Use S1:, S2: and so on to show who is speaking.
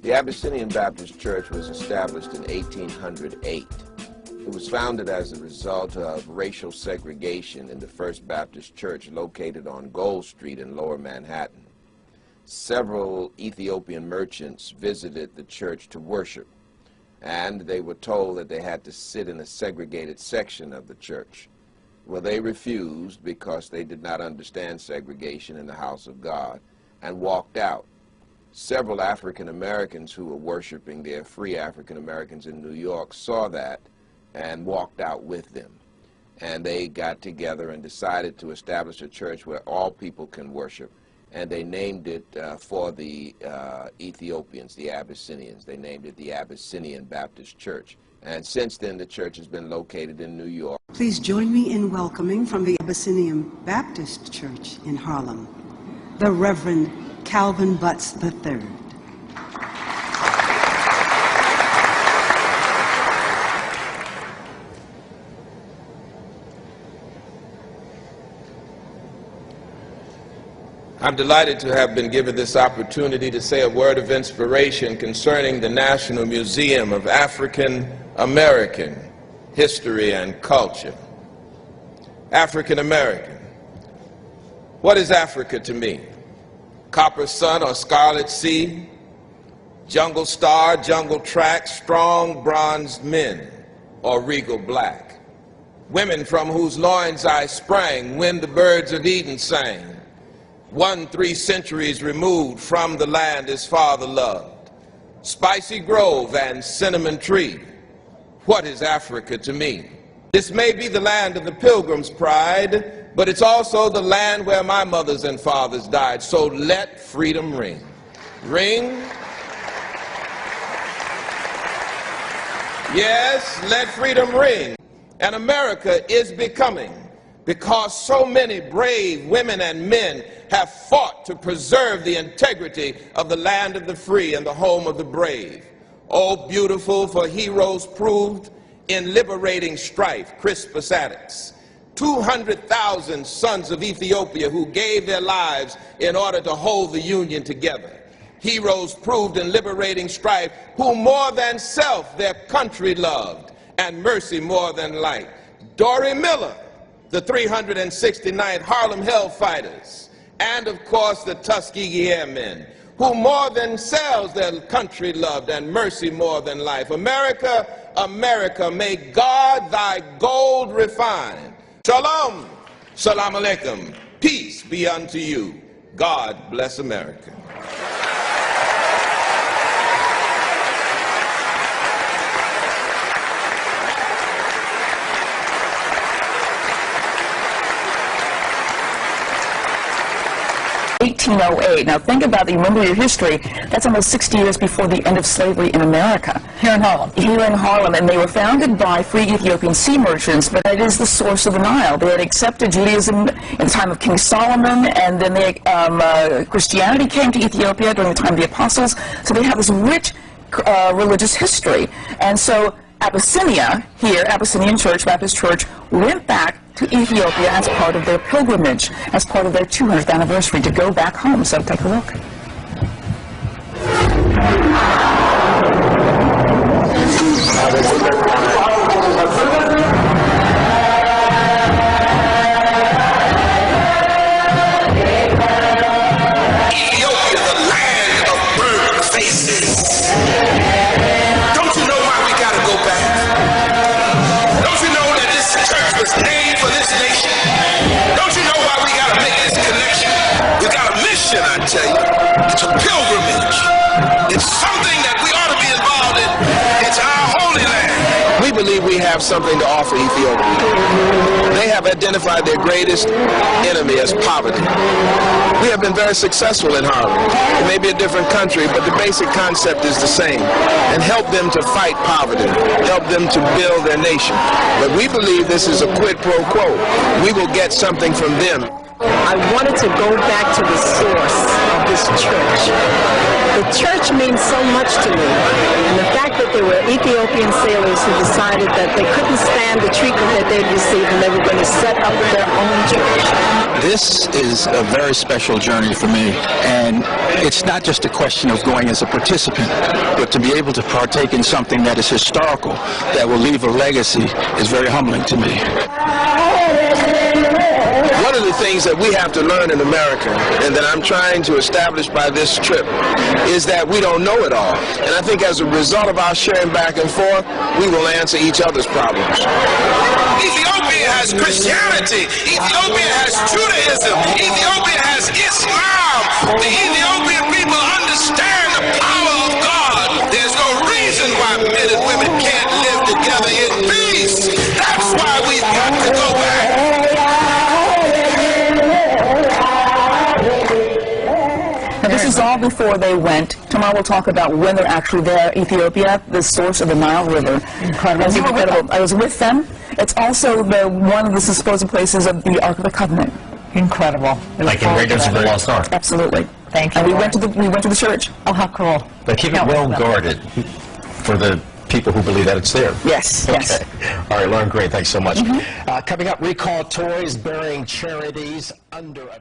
S1: The Abssininan Baptist Church was established in 1808. It was founded as a result of racial segregation in the First Baptist Church located on Gold Street in Lower Manhattan. Several Ethiopian merchants visited the church to worship, and they were told that they had to sit in a segregated section of the church. Well, they refused because they did not understand segregation in the house of God and walked out. Several African Americans who were worshiping there, free African Americans in New York, saw that and walked out with them. And they got together and decided to establish a church where all people can worship. And they named it for the Ethiopians, the Abyssinians. They named it the Abssininan Baptist Church. And since then, the church has been located in New York.
S2: Please join me in welcoming from the Abssininan Baptist Church in Harlem, the Reverend Calvin Butts III.
S1: I'm delighted to have been given this opportunity to say a word of inspiration concerning the National Museum of African American History and Culture. African American. What is Africa to me? Copper sun or scarlet sea, jungle star, jungle track, strong bronzed men, or regal black. Women from whose loins I sprang when the birds of Eden sang. 3 centuries removed from the land his father loved. Spicy grove and cinnamon tree. What is Africa to me? This may be the land of the Pilgrim's pride, but it's also the land where my mothers and fathers died. So let freedom ring. Ring. Yes, let freedom ring. And America is becoming, because so many brave women and men have fought to preserve the integrity of the land of the free and the home of the brave. Oh, beautiful, for heroes proved in liberating strife, Crispus Attucks. 200,000 sons of Ethiopia who gave their lives in order to hold the Union together. Heroes proved in liberating strife, who more than self their country loved, and mercy more than life. Dory Miller, the 369th Harlem Hellfighters, and of course the Tuskegee Airmen, who more than selves their country loved, and mercy more than life. America, America, may God thy gold refine. Shalom, salam alaikum, peace be unto you. God bless America.
S3: Now think about that. You remember your history. That's almost 60 years before the end of slavery in America.
S4: Here in Harlem.
S3: Here in Harlem. And they were founded by free Ethiopian sea merchants, but it is the source of the Nile. They had accepted Judaism in the time of King Solomon, and then Christianity came to Ethiopia during the time of the Apostles. So they have this rich religious history. And so Abyssinia, here, Abyssinian Church, Baptist Church, went back to Ethiopia as part of their pilgrimage, as part of their 200th anniversary, to go back home. So take a look.
S5: Ethiopia, the land of burnt faces. Don't you know why we gotta go back? Don't you know that this church was named for this nation? Don't you know why we gotta make this connection? We got a mission, I tell you. It's a pilgrimage. It's something that we ought to be involved in. It's our holy land.
S1: We believe we have something to offer Ethiopia. They have identified their greatest enemy as poverty. We have been very successful in Harlem. It may be a different country, but the basic concept is the same. And help them to fight poverty. Help them to build their nation. But we believe this is a quid pro quo. We will get something from them.
S4: I wanted to go back to the source of this church. The church means so much to me, and the fact that there were Ethiopian sailors who decided that they couldn't stand the treatment that they'd received and they were going to set up their own church.
S6: This is a very special journey for me, and it's not just a question of going as a participant, but to be able to partake in something that is historical, that will leave a legacy, is very humbling to me.
S1: One of the things that we have to learn in America, and that I'm trying to establish by this trip, is that we don't know it all. And I think as a result of our sharing back and forth, we will answer each other's problems.
S5: Ethiopia has Christianity. Ethiopia has Judaism. Ethiopia has Islam. The Ethiopian people understand the power of God. There's no reason why men and women can't live together in peace. That's why we've got to go back.
S3: Now, this is all before they went. Tomorrow we'll talk about when they're actually there. Ethiopia, the source of the Nile River. Incredible. I was with them. It's also one of the supposed places of the Ark of the Covenant.
S7: Incredible.
S8: Like in Raiders of the Lost Ark.
S3: Absolutely.
S7: Thank you.
S3: And we went to the church.
S7: Oh, how cool.
S8: But keep it well guarded for the people who believe that it's there.
S3: Yes, yes.
S8: Okay. All right, Lauren, great. Thanks so much. Coming up, recall toys bearing charities under a...